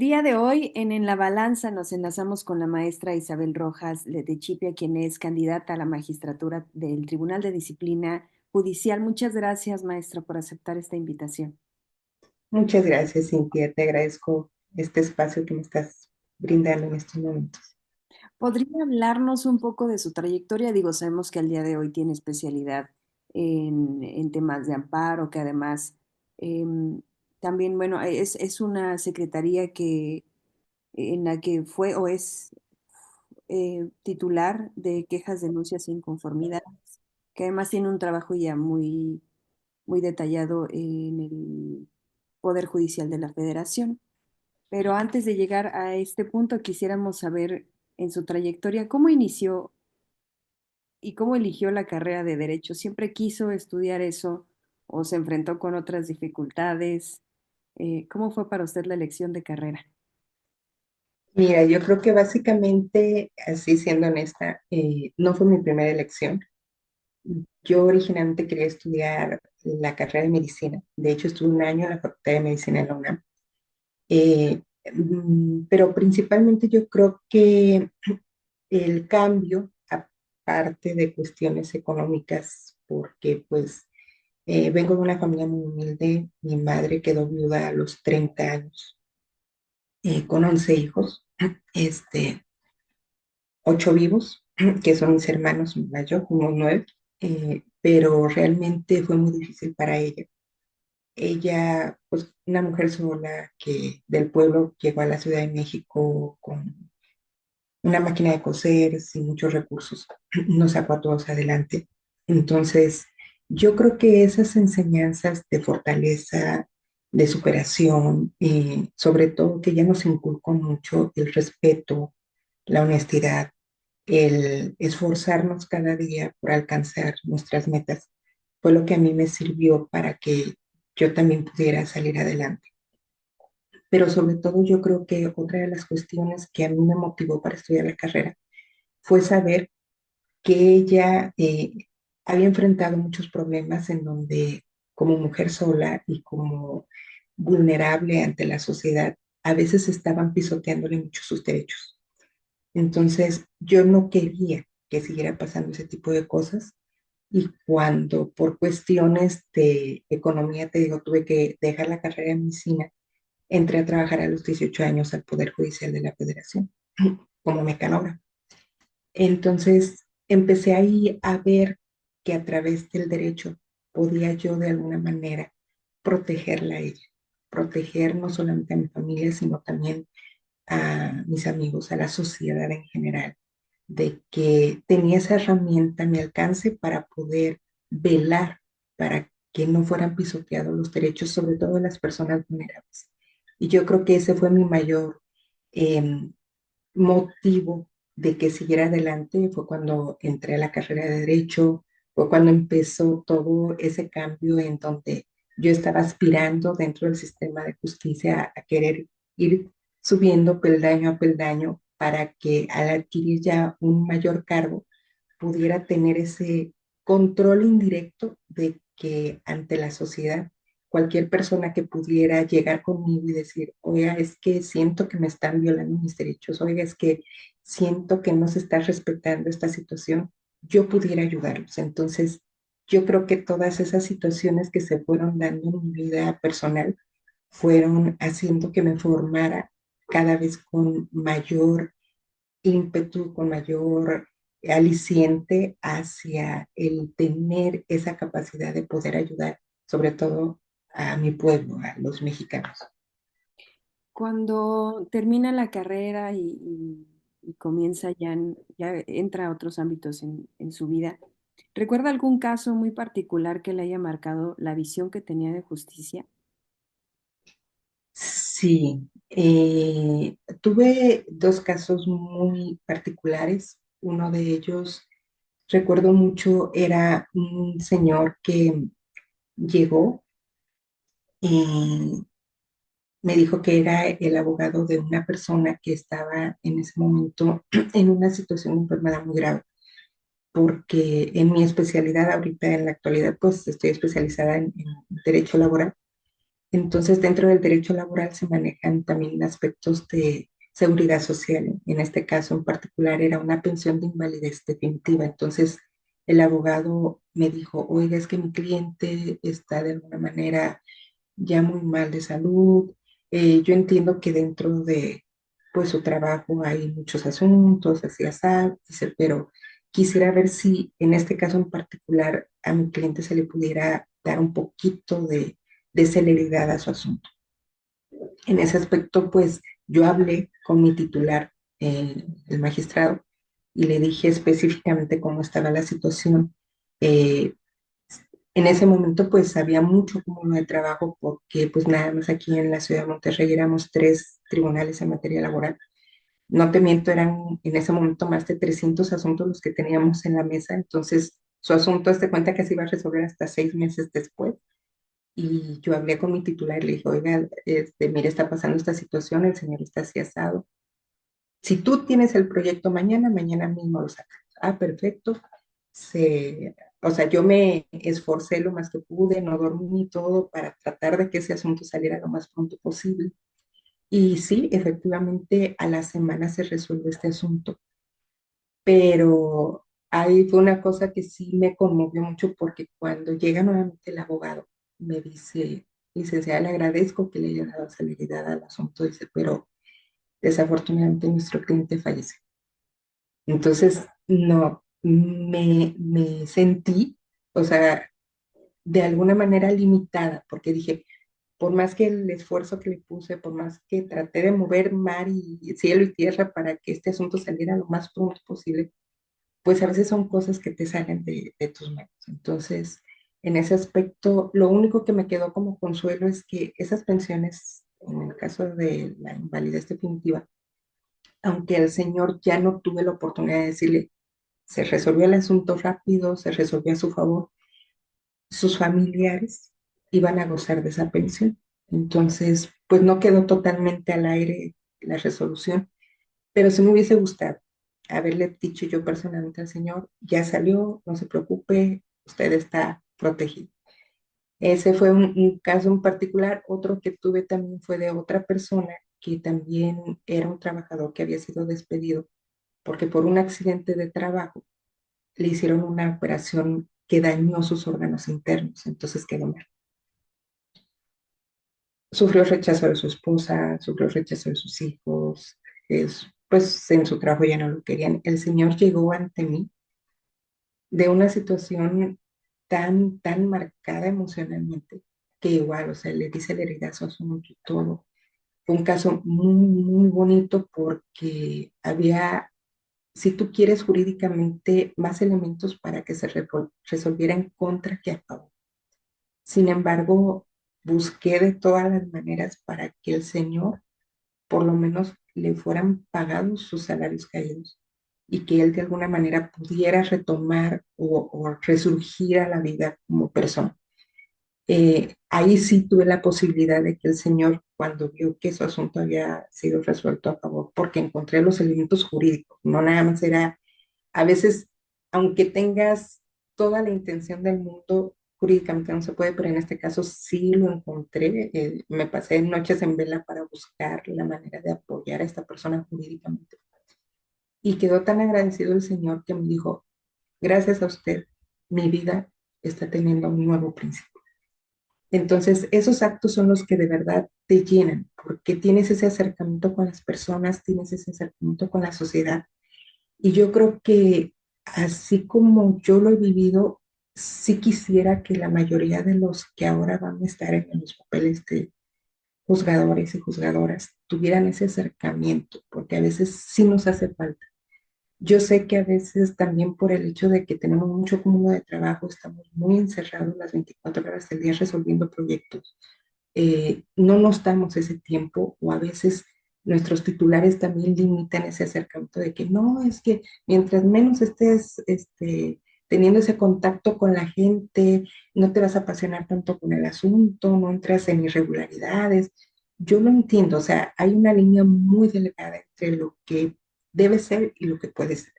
día de hoy en La Balanza nos enlazamos con la maestra Isabel Rojas de Chipia, quien es candidata a la magistratura del Tribunal de Disciplina Judicial. Muchas gracias, maestra, por aceptar esta invitación. Muchas gracias, Cintia. Te agradezco este espacio que me estás brindando en estos momentos. ¿Podría hablarnos un poco de su trayectoria? Digo, sabemos que al día de hoy tiene especialidad en temas de amparo, que además em, también, bueno, es una secretaría en la que fue o es titular de quejas, denuncias e inconformidades, que además tiene un trabajo ya muy detallado en el Poder Judicial de la Federación. Pero antes de llegar a este punto, quisiéramos saber en su trayectoria cómo inició y cómo eligió la carrera de Derecho. ¿Siempre quiso estudiar eso o se enfrentó con otras dificultades? ¿Cómo fue para usted la elección de carrera? Mira, yo creo que básicamente, así siendo honesta, no fue mi primera elección. Yo originalmente quería estudiar la carrera de medicina. De hecho, estuve un año en la Facultad de Medicina en la UNAM. Pero principalmente yo creo que el cambio, aparte de cuestiones económicas, porque pues vengo de una familia muy humilde. Mi madre quedó viuda a los 30 años, con 11 hijos, este, 8 vivos, que son mis hermanos más yo, como 9, pero realmente fue muy difícil para ella. Ella, pues una mujer sola que del pueblo llegó a la Ciudad de México con una máquina de coser, sin muchos recursos, nos sacó a todos adelante. Entonces, yo creo que esas enseñanzas de fortaleza, de superación, sobre todo que ya nos inculcó mucho el respeto, la honestidad, el esforzarnos cada día por alcanzar nuestras metas, fue lo que a mí me sirvió para que yo también pudiera salir adelante. Pero sobre todo yo creo que otra de las cuestiones que a mí me motivó para estudiar la carrera fue saber que ella había enfrentado muchos problemas en donde como mujer sola y como vulnerable ante la sociedad, a veces estaban pisoteándole mucho sus derechos. Entonces, yo no quería que siguiera pasando ese tipo de cosas, y cuando por cuestiones de economía, te digo, tuve que dejar la carrera de medicina, entré a trabajar a los 18 años al Poder Judicial de la Federación como mecanógrafa. Entonces empecé ahí a ver que a través del derecho podía yo de alguna manera protegerla a ella, proteger no solamente a mi familia, sino también a mis amigos, a la sociedad en general, de que tenía esa herramienta a mi alcance para poder velar para que no fueran pisoteados los derechos, sobre todo de las personas vulnerables. Y yo creo que ese fue mi mayor eh, motivo de que siguiera adelante. Fue cuando entré a la carrera de Derecho, fue cuando empezó todo ese cambio en donde yo estaba aspirando dentro del sistema de justicia a querer ir subiendo peldaño a peldaño para que al adquirir ya un mayor cargo pudiera tener ese control indirecto de que ante la sociedad cualquier persona que pudiera llegar conmigo y decir, oiga, es que siento que me están violando mis derechos, oiga, es que siento que no se está respetando esta situación, yo pudiera ayudarlos. Entonces, yo creo que todas esas situaciones que se fueron dando en mi vida personal fueron haciendo que me formara cada vez con mayor ímpetu, con mayor aliciente hacia el tener esa capacidad de poder ayudar, sobre todo a mi pueblo, a los mexicanos. Cuando termina la carrera y comienza ya entra a otros ámbitos en su vida, ¿recuerda algún caso muy particular que le haya marcado la visión que tenía de justicia? Sí, tuve dos casos muy particulares. Uno de ellos, recuerdo mucho, era un señor que llegó y me dijo que era el abogado de una persona que estaba en ese momento en una situación de enfermedad muy grave, porque en mi especialidad ahorita en la actualidad, pues estoy especializada en derecho laboral, Entonces, dentro del derecho laboral se manejan también aspectos de seguridad social. En este caso en particular era una pensión de invalidez definitiva. Entonces, el abogado me dijo, oiga, es que mi cliente está de alguna manera ya muy mal de salud. Yo entiendo que dentro de pues su trabajo hay muchos asuntos, así así, dice, pero quisiera ver si en este caso en particular a mi cliente se le pudiera dar un poquito de celeridad a su asunto. En ese aspecto, pues yo hablé con mi titular, el magistrado, y le dije específicamente cómo estaba la situación. Eh, en ese momento, pues había mucho cúmulo de trabajo porque pues nada más aquí en la ciudad de Monterrey éramos 3 tribunales en materia laboral. No te miento, eran en ese momento más de 300 asuntos los que teníamos en la mesa. Entonces, su asunto, hazte cuenta que se iba a resolver hasta 6 meses después. Y yo hablé con mi titular y le dije, oiga, mire, está pasando esta situación, el señor está así asado. Si tú tienes el proyecto mañana, mañana mismo lo sacas. Ah, perfecto. O sea, yo me esforcé lo más que pude, no dormí todo para tratar de que ese asunto saliera lo más pronto posible. Y sí, efectivamente, a la semana se resuelve este asunto. Pero ahí fue una cosa que sí me conmovió mucho porque cuando llega nuevamente el abogado, me dice, licenciada, le agradezco que le haya dado celeridad al asunto, dice, pero desafortunadamente nuestro cliente falleció. Entonces, no, me sentí, o sea, de alguna manera limitada, porque dije, por más que el esfuerzo que le puse, por más que traté de mover mar y cielo y tierra para que este asunto saliera lo más pronto posible, pues a veces son cosas que te salen de tus manos. Entonces, en ese aspecto, lo único que me quedó como consuelo es que esas pensiones, en el caso de la invalidez definitiva, aunque el señor ya no tuve la oportunidad de decirle, se resolvió el asunto rápido, se resolvió a su favor, sus familiares iban a gozar de esa pensión. Entonces, pues no quedó totalmente al aire la resolución, pero sí me hubiese gustado haberle dicho yo personalmente al señor, ya salió, no se preocupe, usted está protegido. Ese fue un caso en particular. Otro que tuve también fue de otra persona que también era un trabajador que había sido despedido porque por un accidente de trabajo le hicieron una operación que dañó sus órganos internos, entonces quedó mal. Sufrió rechazo de su esposa, sufrió rechazo de sus hijos, pues en su trabajo ya no lo querían. El señor llegó ante mí de una situación tan marcada emocionalmente que igual, o sea, le dice el heridazo a su mucho todo. Fue un caso muy bonito porque había, si tú quieres jurídicamente, más elementos para que se resolviera en contra que a favor. Sin embargo, busqué de todas las maneras para que el señor por lo menos le fueran pagados sus salarios caídos y que él de alguna manera pudiera retomar o resurgir a la vida como persona. Ahí sí tuve la posibilidad de que el señor, cuando vio que su asunto había sido resuelto a favor, porque encontré los elementos jurídicos, no nada más era, a veces, aunque tengas toda la intención del mundo, jurídicamente no se puede, pero en este caso sí lo encontré. Me pasé noches en vela para buscar la manera de apoyar a esta persona jurídicamente. Y quedó tan agradecido el Señor que me dijo, gracias a usted, mi vida está teniendo un nuevo principio. Entonces, esos actos son los que de verdad te llenan, porque tienes ese acercamiento con las personas, tienes ese acercamiento con la sociedad. Y yo creo que así como yo lo he vivido, sí quisiera que la mayoría de los que ahora van a estar en los papeles de juzgadores y juzgadoras tuvieran ese acercamiento, porque a veces sí nos hace falta. Yo sé que a veces también por el hecho de que tenemos mucho cúmulo de trabajo, estamos muy encerrados las 24 horas del día resolviendo proyectos. No nos damos ese tiempo o a veces nuestros titulares también limitan ese acercamiento de que no, es que mientras menos estés teniendo ese contacto con la gente, no te vas a apasionar tanto con el asunto, no entras en irregularidades. Yo lo entiendo, o sea, hay una línea muy delgada entre lo que debe ser y lo que puede ser.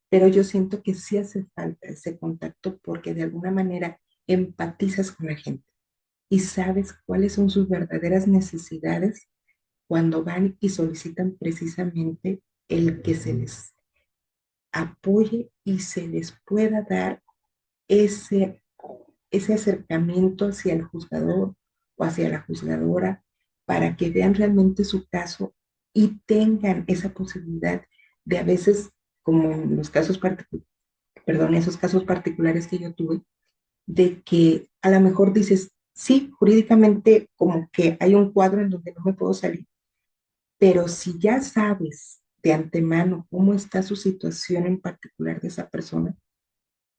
Pero yo siento que sí hace falta ese contacto porque de alguna manera empatizas con la gente. y sabes cuáles son sus verdaderas necesidades cuando van y solicitan precisamente el que se les apoye y se les pueda dar ese, ese acercamiento hacia el juzgador o hacia la juzgadora para que vean realmente su caso y tengan esa posibilidad de a veces, como en los casos perdón, esos casos particulares que yo tuve, de que a lo mejor dices, sí, jurídicamente como que hay un cuadro en donde no me puedo salir, pero si ya sabes de antemano cómo está su situación en particular de esa persona,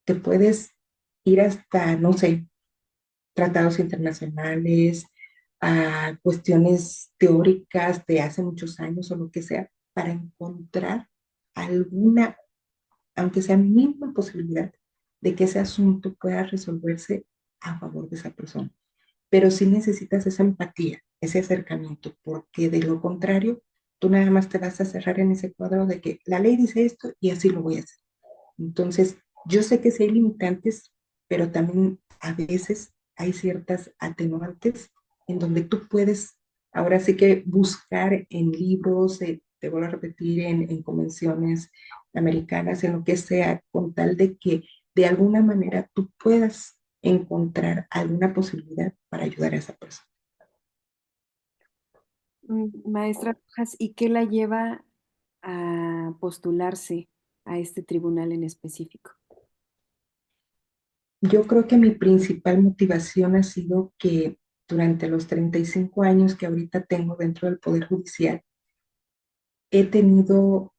te puedes ir hasta, no sé, tratados internacionales, a cuestiones teóricas de hace muchos años o lo que sea, para encontrar alguna, aunque sea mínima posibilidad de que ese asunto pueda resolverse a favor de esa persona. Pero sí necesitas esa empatía, ese acercamiento, porque de lo contrario, tú nada más te vas a cerrar en ese cuadro de que la ley dice esto y así lo voy a hacer. Entonces, yo sé que sí hay limitantes, pero también a veces hay ciertas atenuantes en donde tú puedes, ahora sí que buscar en libros, te vuelvo a repetir, en convenciones americanas, en lo que sea, con tal de que de alguna manera tú puedas encontrar alguna posibilidad para ayudar a esa persona. Maestra Rojas, ¿y qué la lleva a postularse a este tribunal en específico? Yo creo que mi principal motivación ha sido que durante los 35 años que ahorita tengo dentro del Poder Judicial, he tenido,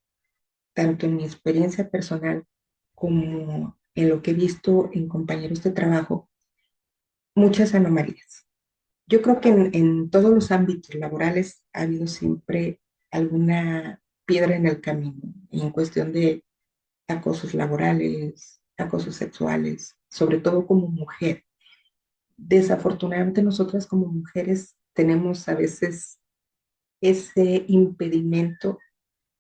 tanto en mi experiencia personal como en lo que he visto en compañeros de trabajo, muchas anomalías. Yo creo que en todos los ámbitos laborales ha habido siempre alguna piedra en el camino en cuestión de acosos laborales, acosos sexuales, sobre todo como mujer. Desafortunadamente nosotras como mujeres tenemos a veces ese impedimento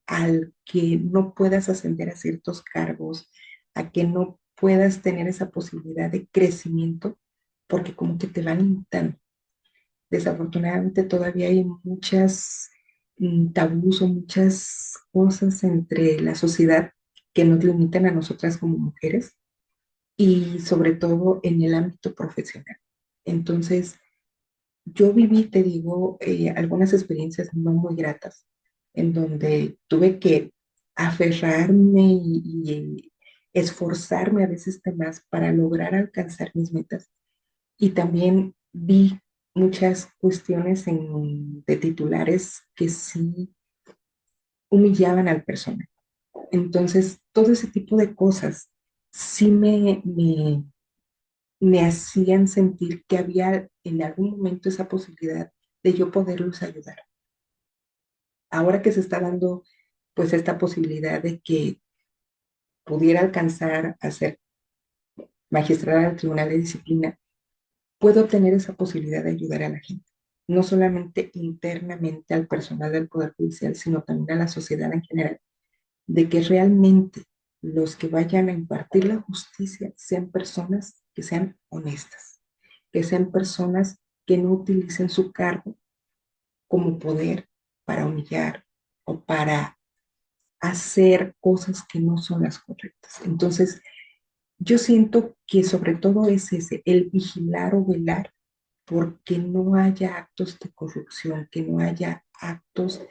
al que no puedas ascender a ciertos cargos, a que no puedas tener esa posibilidad de crecimiento, porque como que te van limitando. Desafortunadamente todavía hay muchas tabús o muchas cosas entre la sociedad que nos limitan a nosotras como mujeres y sobre todo en el ámbito profesional. Entonces, yo viví, te digo, algunas experiencias no muy gratas, en donde tuve que aferrarme y esforzarme a veces de más para lograr alcanzar mis metas. Y también vi muchas cuestiones de titulares que sí humillaban al personal. Entonces, todo ese tipo de cosas sí me hacían sentir que había en algún momento esa posibilidad de yo poderlos ayudar. Ahora que se está dando pues esta posibilidad de que pudiera alcanzar a ser magistrada del Tribunal de Disciplina, puedo tener esa posibilidad de ayudar a la gente, no solamente internamente al personal del Poder Judicial, sino también a la sociedad en general, de que realmente los que vayan a impartir la justicia sean personas que sean honestas, que sean personas que no utilicen su cargo como poder para humillar o para hacer cosas que no son las correctas. Entonces, yo siento que sobre todo es ese, el vigilar o velar porque no haya actos de corrupción, que no haya actos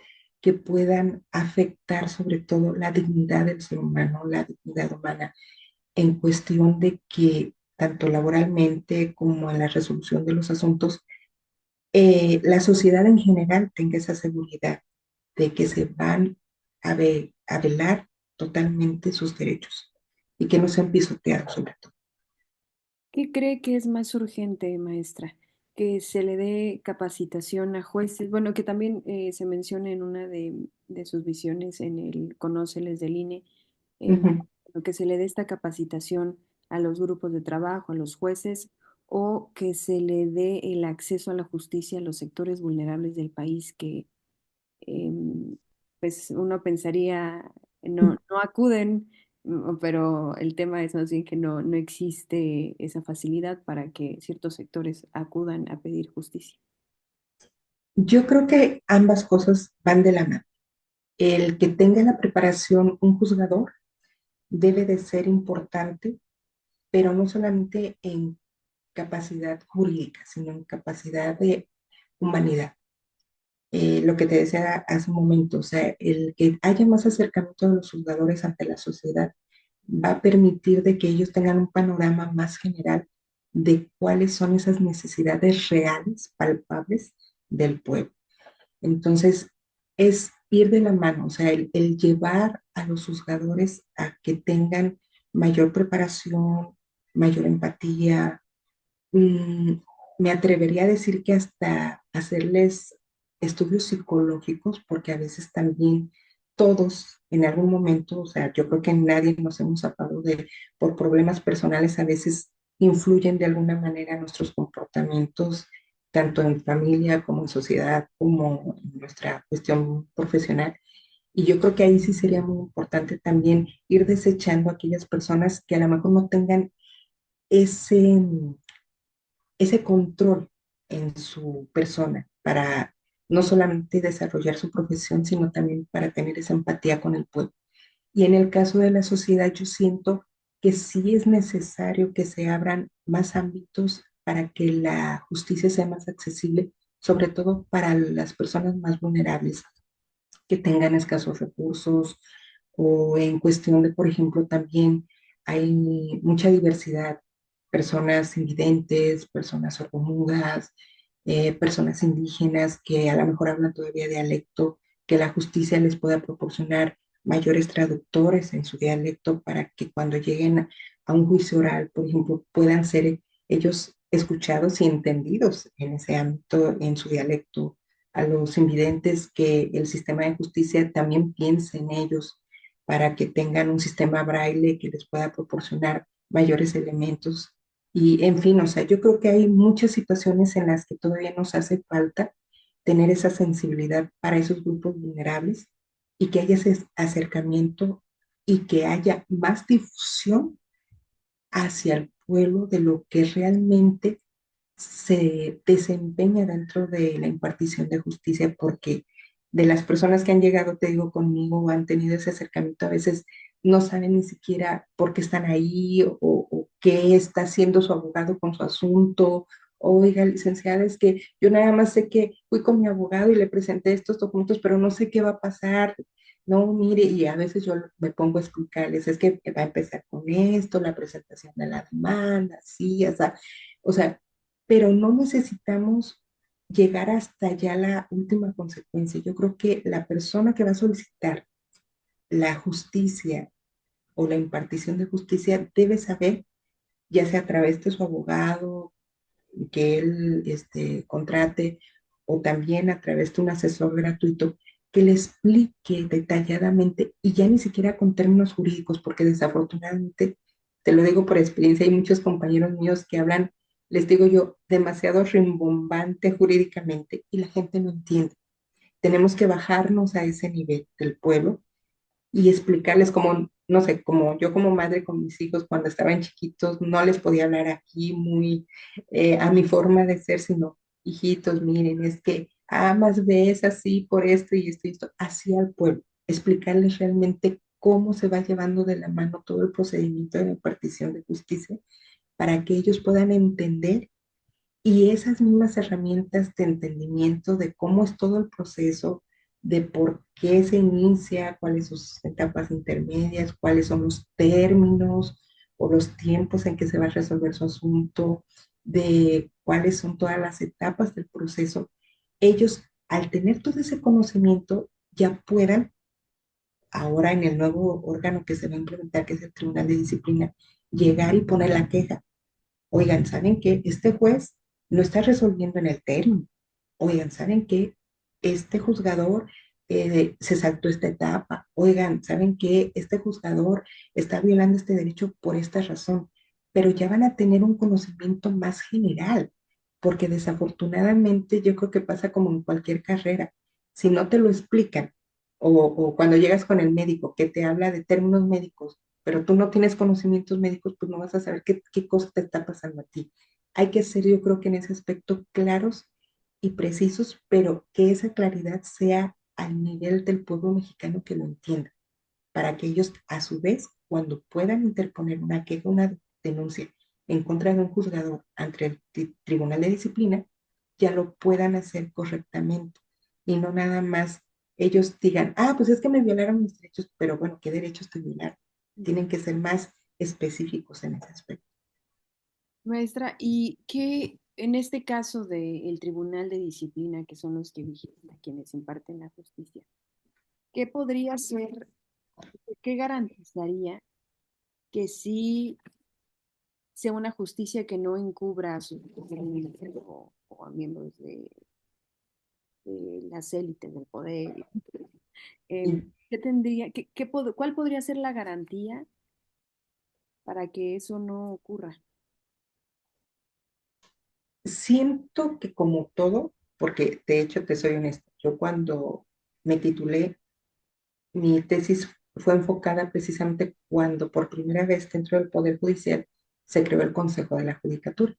que puedan afectar sobre todo la dignidad del ser humano, la dignidad humana, en cuestión de que tanto laboralmente como en la resolución de los asuntos, la sociedad en general tenga esa seguridad de que se van a velar totalmente sus derechos y que no sean pisoteados sobre todo. ¿Qué cree que es más urgente, maestra? Que se le dé capacitación a jueces, bueno, que también se menciona en una de sus visiones en el Conóceles del INE, Uh eh, -huh. que se le dé esta capacitación a los grupos de trabajo, a los jueces, o que se le dé el acceso a la justicia a los sectores vulnerables del país que, pues, uno pensaría no acuden pero el tema es más bien que no existe esa facilidad para que ciertos sectores acudan a pedir justicia. Yo creo que ambas cosas van de la mano. El que tenga la preparación un juzgador debe de ser importante, pero no solamente en capacidad jurídica, sino en capacidad de humanidad. Lo que te decía hace un momento, o sea, el que haya más acercamiento de los juzgadores ante la sociedad va a permitir de que ellos tengan un panorama más general de cuáles son esas necesidades reales, palpables del pueblo. Entonces, es ir de la mano, o sea, el llevar a los juzgadores a que tengan mayor preparación, mayor empatía, mm, me atrevería a decir que hasta hacerles estudios psicológicos, porque a veces también todos en algún momento, o sea, yo creo que nadie nos hemos zapado de, por problemas personales, a veces influyen de alguna manera nuestros comportamientos, tanto en familia como en sociedad, como en nuestra cuestión profesional. Y yo creo que ahí sí sería muy importante también ir desechando a aquellas personas que a lo mejor no tengan ese, ese control en su persona para no solamente desarrollar su profesión, sino también para tener esa empatía con el pueblo. Y en el caso de la sociedad, yo siento que sí es necesario que se abran más ámbitos para que la justicia sea más accesible, sobre todo para las personas más vulnerables que tengan escasos recursos o en cuestión de, por ejemplo, también hay mucha diversidad, personas invidentes, personas sordomudas, personas indígenas que a lo mejor hablan todavía dialecto, que la justicia les pueda proporcionar mayores traductores en su dialecto para que cuando lleguen a un juicio oral, por ejemplo, puedan ser ellos escuchados y entendidos en ese ámbito, en su dialecto, a los invidentes que el sistema de justicia también piense en ellos para que tengan un sistema braille que les pueda proporcionar mayores elementos. Y en fin, o sea, yo creo que hay muchas situaciones en las que todavía nos hace falta tener esa sensibilidad para esos grupos vulnerables y que haya ese acercamiento y que haya más difusión hacia el pueblo de lo que realmente se desempeña dentro de la impartición de justicia, porque de las personas que han llegado, te digo, conmigo o han tenido ese acercamiento, a veces no saben ni siquiera por qué están ahí o qué está haciendo su abogado con su asunto. Oiga, licenciada, es que yo nada más sé que fui con mi abogado y le presenté estos documentos, pero no sé qué va a pasar. No, mire, y a veces yo me pongo a explicarles, es que va a empezar con esto, la presentación de la demanda, sí, o sea, pero no necesitamos llegar hasta ya la última consecuencia. Yo creo que la persona que va a solicitar la justicia o la impartición de justicia debe saber, ya sea a través de su abogado, que él contrate, o también a través de un asesor gratuito, que le explique detalladamente y ya ni siquiera con términos jurídicos, porque desafortunadamente, te lo digo por experiencia, hay muchos compañeros míos que hablan, les digo yo, demasiado rimbombante jurídicamente y la gente no entiende. Tenemos que bajarnos a ese nivel del pueblo y explicarles como, no sé, como yo como madre con mis hijos cuando estaban chiquitos, no les podía hablar aquí muy a mi forma de ser, sino, hijitos, miren, es que más ves así por esto y esto, así al pueblo, explicarles realmente cómo se va llevando de la mano todo el procedimiento de la impartición de justicia para que ellos puedan entender y esas mismas herramientas de entendimiento de cómo es todo el proceso, de por qué se inicia, cuáles son sus etapas intermedias, cuáles son los términos o los tiempos en que se va a resolver su asunto, de cuáles son todas las etapas del proceso, ellos al tener todo ese conocimiento ya puedan, ahora en el nuevo órgano que se va a implementar, que es el Tribunal de Disciplina, llegar y poner la queja. Oigan, ¿saben qué? Este juez no está resolviendo en el término. Oigan, ¿saben qué? Este juzgador se saltó esta etapa. Oigan, ¿saben qué? Este juzgador está violando este derecho por esta razón. Pero ya van a tener un conocimiento más general, porque desafortunadamente yo creo que pasa como en cualquier carrera. Si no te lo explican, o cuando llegas con el médico que te habla de términos médicos, pero tú no tienes conocimientos médicos, pues no vas a saber qué cosa te está pasando a ti. Hay que ser, yo creo que en ese aspecto, claros y precisos, pero que esa claridad sea al nivel del pueblo mexicano que lo entienda, para que ellos, a su vez, cuando puedan interponer una queja, una denuncia en contra de un juzgador ante el Tribunal de Disciplina, ya lo puedan hacer correctamente y no nada más ellos digan, ah, pues es que me violaron mis derechos, pero bueno, ¿qué derechos te violaron? Tienen que ser más específicos en ese aspecto. Maestra, ¿y qué en este caso del Tribunal de Disciplina, que son los que vigilan a quienes imparten la justicia, qué podría ser, qué garantizaría que sí sea una justicia que no encubra a sus o a miembros de las élites del poder? Y ¿Qué tendría, cuál podría ser la garantía para que eso no ocurra? siento que como todo, porque de hecho te soy honesta, yo cuando me titulé, mi tesis fue enfocada precisamente cuando por primera vez dentro del Poder Judicial se creó el Consejo de la Judicatura.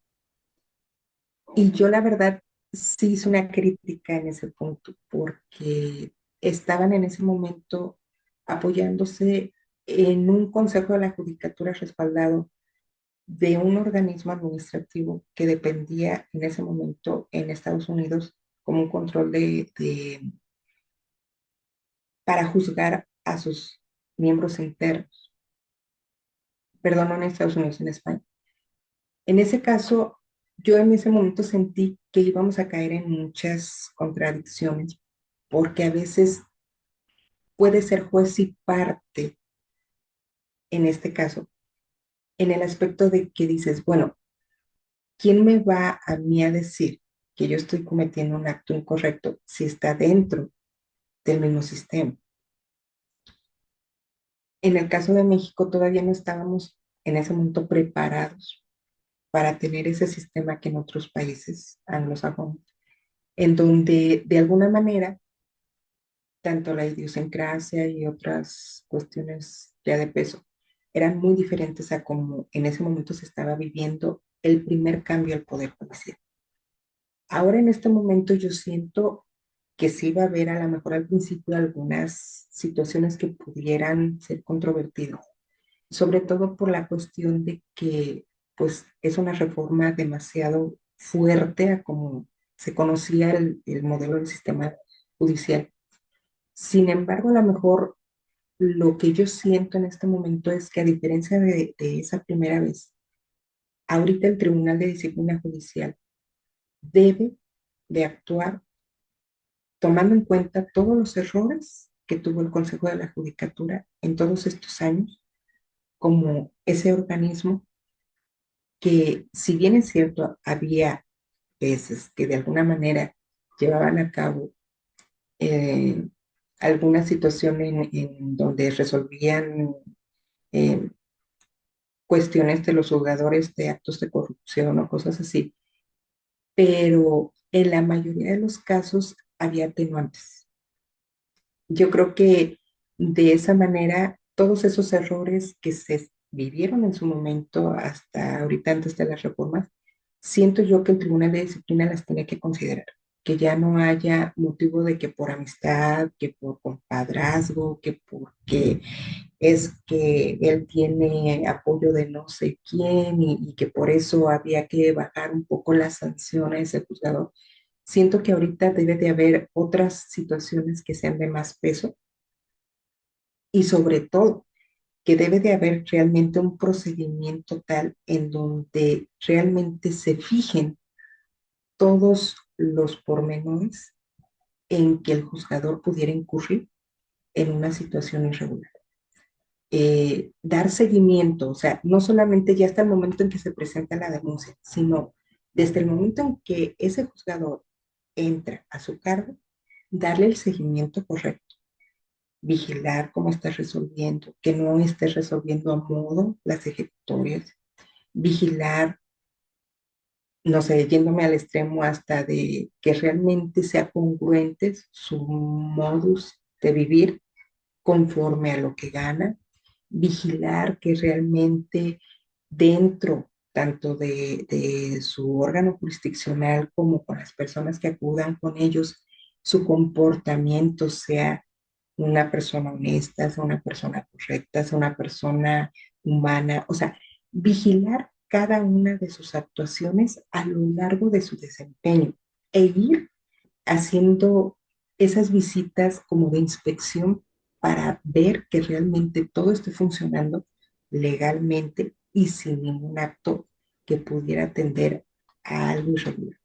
Y yo la verdad sí hice una crítica en ese punto porque estaban en ese momento apoyándose en un Consejo de la Judicatura respaldado de un organismo administrativo que dependía en ese momento en Estados Unidos como un control para juzgar a sus miembros internos, perdón, no en Estados Unidos, en España. En ese caso, yo en ese momento sentí que íbamos a caer en muchas contradicciones, porque a veces puede ser juez y parte, en este caso, en el aspecto de que dices, bueno, ¿quién me va a mí a decir que yo estoy cometiendo un acto incorrecto si está dentro del mismo sistema? En el caso de México todavía no estábamos en ese momento preparados para tener ese sistema que en otros países anglosajones, en donde de alguna manera tanto la idiosincrasia y otras cuestiones ya de peso eran muy diferentes a como en ese momento se estaba viviendo el primer cambio al Poder Judicial. Ahora en este momento yo siento que sí va a haber a lo mejor al principio algunas situaciones que pudieran ser controvertidas, sobre todo por la cuestión de que pues es una reforma demasiado fuerte a como se conocía el modelo del sistema judicial. Sin embargo, a lo mejor lo que yo siento en este momento es que a diferencia de esa primera vez, ahorita el Tribunal de Disciplina Judicial debe de actuar tomando en cuenta todos los errores que tuvo el Consejo de la Judicatura en todos estos años, como ese organismo que, si bien es cierto, había veces que de alguna manera llevaban a cabo eh, alguna situación en donde resolvían eh, cuestiones de los juzgadores de actos de corrupción o cosas así, pero en la mayoría de los casos había atenuantes. Yo creo que de esa manera todos esos errores que se vivieron en su momento hasta ahorita antes de las reformas, siento yo que el Tribunal de Disciplina las tiene que considerar, que ya no haya motivo de que por amistad, que por compadrazgo, que porque es que él tiene apoyo de no sé quién y que por eso había que bajar un poco las sanciones a ese juzgador. Siento que ahorita debe de haber otras situaciones que sean de más peso y sobre todo que debe de haber realmente un procedimiento tal en donde realmente se fijen todos los pormenores en que el juzgador pudiera incurrir en una situación irregular. Dar seguimiento, o sea, no solamente ya hasta el momento en que se presenta la denuncia, sino desde el momento en que ese juzgador entra a su cargo, darle el seguimiento correcto, vigilar cómo está resolviendo, que no esté resolviendo a modo las ejecutorias, vigilar, no sé, yéndome al extremo hasta de que realmente sea congruente su modus de vivir conforme a lo que gana vigilar que realmente dentro tanto de su órgano jurisdiccional como con las personas que acudan con ellos, su comportamiento sea una persona honesta, sea una persona correcta, sea una persona humana, o sea, vigilar cada una de sus actuaciones a lo largo de su desempeño e ir haciendo esas visitas como de inspección para ver que realmente todo esté funcionando legalmente y sin ningún acto que pudiera tender a algo irregular.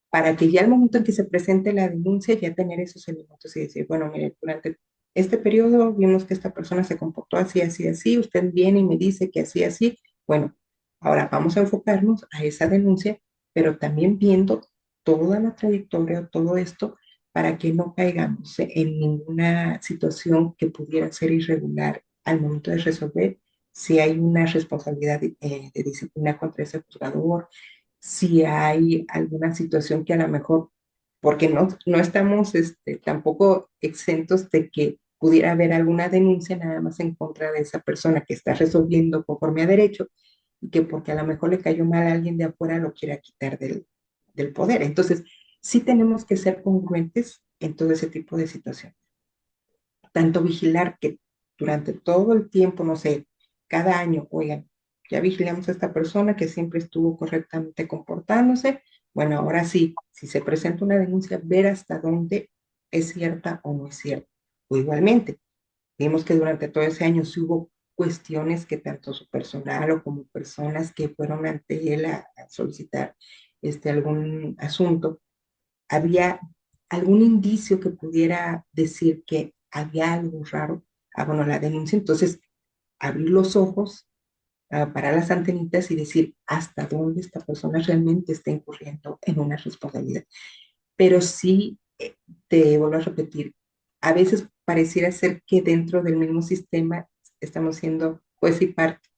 Para que ya al momento en que se presente la denuncia, ya tener esos elementos y decir, bueno, mire, durante este periodo vimos que esta persona se comportó así, así, así, usted viene y me dice que así, así, bueno, ahora vamos a enfocarnos a esa denuncia, pero también viendo toda la trayectoria, todo esto, para que no caigamos en ninguna situación que pudiera ser irregular al momento de resolver si hay una responsabilidad de disciplina contra ese juzgador, si hay alguna situación que a lo mejor, porque no estamos tampoco exentos de que pudiera haber alguna denuncia nada más en contra de esa persona que está resolviendo conforme a derecho y que porque a lo mejor le cayó mal a alguien de afuera lo quiera quitar del poder. Entonces, sí tenemos que ser congruentes en todo ese tipo de situaciones. Tanto vigilar que durante todo el tiempo, no sé, cada año, oigan, ya vigilamos a esta persona que siempre estuvo correctamente comportándose. Bueno, ahora sí, si se presenta una denuncia, ver hasta dónde es cierta o no es cierta. O igualmente, vimos que durante todo ese año sí hubo cuestiones que tanto su personal o como personas que fueron ante él a solicitar algún asunto, había algún indicio que pudiera decir que había algo raro, bueno, la denuncia, entonces abrir los ojos, parar las antenitas y decir hasta dónde esta persona realmente está incurriendo en una responsabilidad. Pero sí, te vuelvo a repetir, a veces pareciera ser que dentro del mismo sistema estamos siendo juez y parte.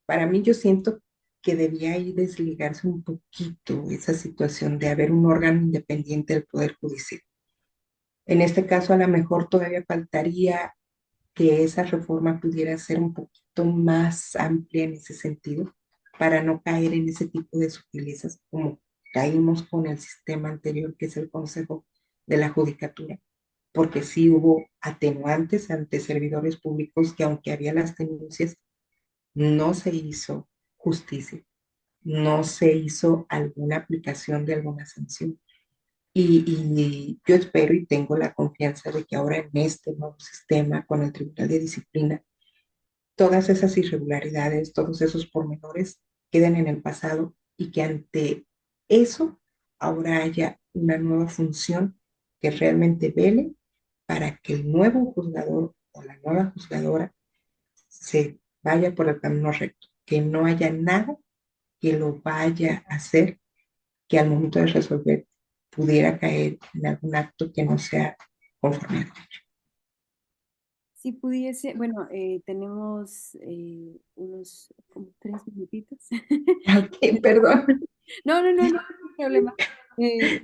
Para mí yo siento que debía ahí desligarse un poquito esa situación de haber un órgano independiente del Poder Judicial. En este caso, a lo mejor todavía faltaría que esa reforma pudiera ser un poquito más amplia en ese sentido, para no caer en ese tipo de sutilezas como caímos con el sistema anterior, que es el Consejo de la Judicatura, porque sí hubo atenuantes ante servidores públicos que aunque había las denuncias, no se hizo justicia, no se hizo alguna aplicación de alguna sanción. Y yo espero y tengo la confianza de que ahora en este nuevo sistema, con el Tribunal de Disciplina, todas esas irregularidades, todos esos pormenores queden en el pasado y que ante eso ahora haya una nueva función que realmente vele para que el nuevo juzgador o la nueva juzgadora se vaya por el camino recto, que no haya nada que lo vaya a hacer que al momento de resolver pudiera caer en algún acto que no sea conforme a derecho. Si pudiese, bueno, tenemos unos como 3 minutitos. Ok, perdón. No, no, no, no, no hay problema. Eh,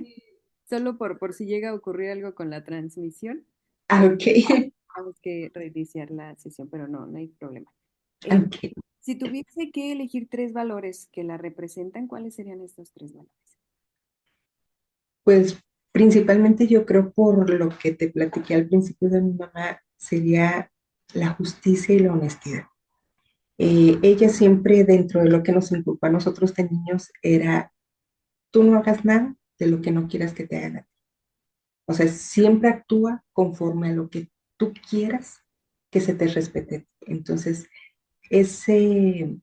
Solo por si llega a ocurrir algo con la transmisión, Ok, tenemos que reiniciar la sesión, pero no, no hay problema. Eh, ok. si tuviese que elegir 3 valores que la representan, ¿cuáles serían estos 3 valores? Pues principalmente yo creo por lo que te platiqué al principio de mi mamá, sería la justicia y la honestidad. Ella siempre dentro de lo que nos inculcó a nosotros de niños era, tú no hagas nada de lo que no quieras que te hagan a ti. O sea, siempre actúa conforme a lo que tú quieras que se te respete. Entonces, ese,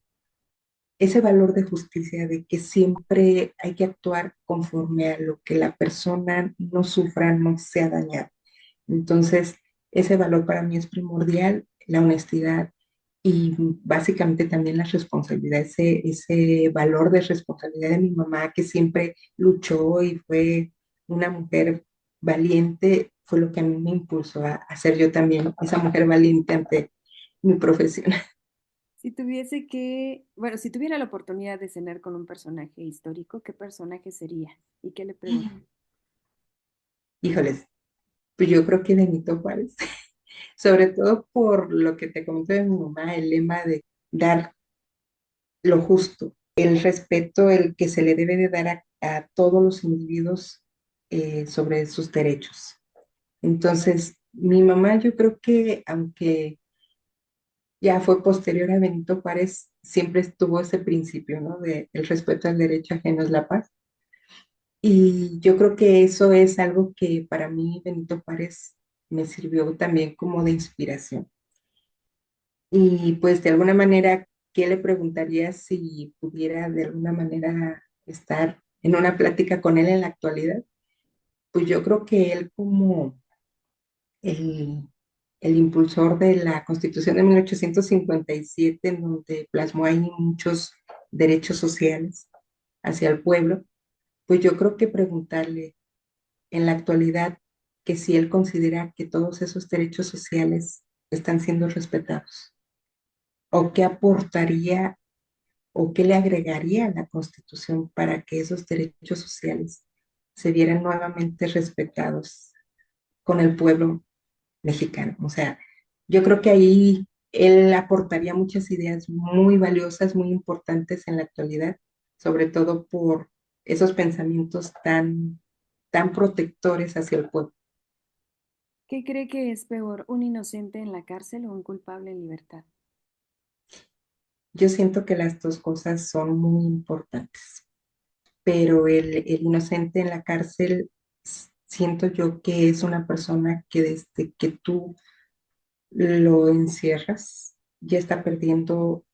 ese valor de justicia, de que siempre hay que actuar conforme a lo que la persona no sufra, no sea dañada. Entonces, ese valor para mí es primordial, la honestidad y básicamente también la responsabilidad, ese valor de responsabilidad de mi mamá que siempre luchó y fue una mujer valiente, fue lo que a mí me impulsó a ser yo también esa mujer valiente ante mi profesión. Si tuviese que, bueno, si tuviera la oportunidad de cenar con un personaje histórico, ¿qué personaje sería? ¿Y qué le pregunto? Híjoles, pues yo creo que Benito Juárez. sobre todo por lo que te comenté de mi mamá, el lema de dar lo justo, el respeto, el que se le debe de dar a todos los individuos sobre sus derechos. Entonces, mi mamá yo creo que aunque ya fue posterior a Benito Juárez, siempre estuvo ese principio, ¿no? De el respeto al derecho ajeno es la paz. Y yo creo que eso es algo que para mí Benito Juárez me sirvió también como de inspiración. Y pues de alguna manera, ¿qué le preguntaría si pudiera de alguna manera estar en una plática con él en la actualidad? Pues yo creo que él como el, el impulsor de la Constitución de 1857, en donde plasmó ahí muchos derechos sociales hacia el pueblo, pues yo creo que preguntarle en la actualidad que si él considera que todos esos derechos sociales están siendo respetados o qué aportaría o qué le agregaría a la Constitución para que esos derechos sociales se vieran nuevamente respetados con el pueblo mexicano. O sea, yo creo que ahí él aportaría muchas ideas muy valiosas, muy importantes en la actualidad, sobre todo por esos pensamientos tan protectores hacia el pueblo. ¿Qué cree que es peor, un inocente en la cárcel o un culpable en libertad? Yo siento que las dos cosas son muy importantes, pero el inocente en la cárcel, siento yo que es una persona que desde que tú lo encierras, ya está perdiendo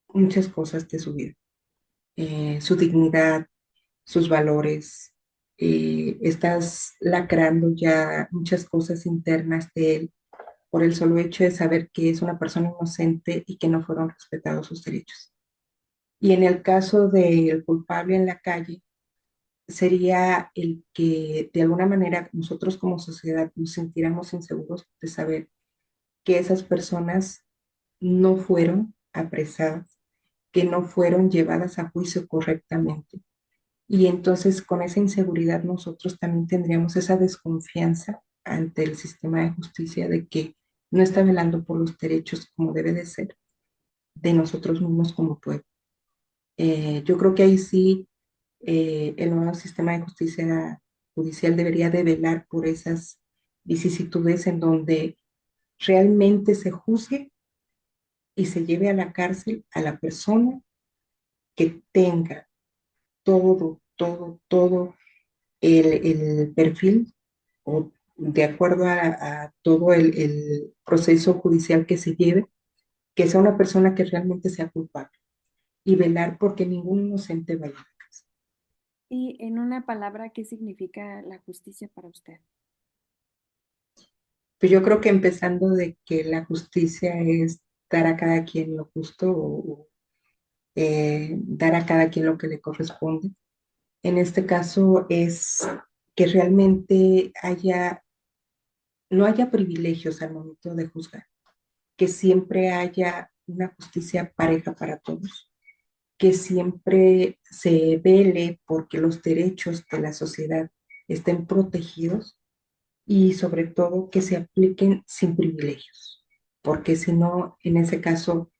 muchas cosas de su vida, su dignidad, sus valores, estás lacrando ya muchas cosas internas de él por el solo hecho de saber que es una persona inocente y que no fueron respetados sus derechos. Y en el caso del culpable en la calle, sería el que de alguna manera nosotros como sociedad nos sintiéramos inseguros de saber que esas personas no fueron apresadas, que no fueron llevadas a juicio correctamente. Y entonces con esa inseguridad nosotros también tendríamos esa desconfianza ante el sistema de justicia de que no está velando por los derechos como debe de ser de nosotros mismos como pueblo. Yo creo que ahí sí el nuevo sistema de justicia judicial debería de velar por esas vicisitudes en donde realmente se juzgue y se lleve a la cárcel a la persona que tenga todo el perfil o de acuerdo a todo el proceso judicial que se lleve, que sea una persona que realmente sea culpable y velar porque ningún inocente vaya. Y en una palabra, ¿qué significa la justicia para usted? Pues yo creo que empezando de que la justicia es dar a cada quien lo justo o dar a cada quien lo que le corresponde. En este caso es que realmente no haya privilegios al momento de juzgar, que siempre haya una justicia pareja para todos, que siempre se vele porque los derechos de la sociedad estén protegidos y sobre todo que se apliquen sin privilegios, porque si no, en ese caso,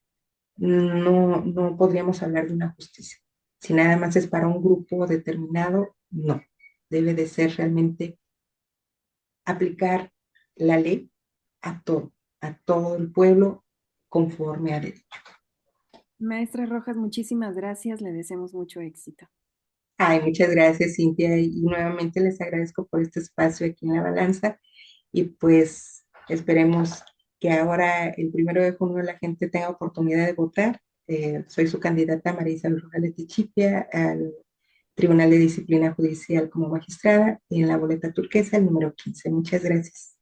no podríamos hablar de una justicia. Si nada más es para un grupo determinado, no. Debe de ser realmente aplicar la ley a todo el pueblo conforme a derecho. Maestra Rojas, muchísimas gracias. Le deseamos mucho éxito. Ay, muchas gracias, Cintia, y nuevamente les agradezco por este espacio aquí en La Balanza y pues esperemos que ahora el 1 de junio la gente tenga oportunidad de votar. Soy su candidata María Isabel Rojas Letichipia al Tribunal de Disciplina Judicial como magistrada en la boleta turquesa, el número 15. Muchas gracias.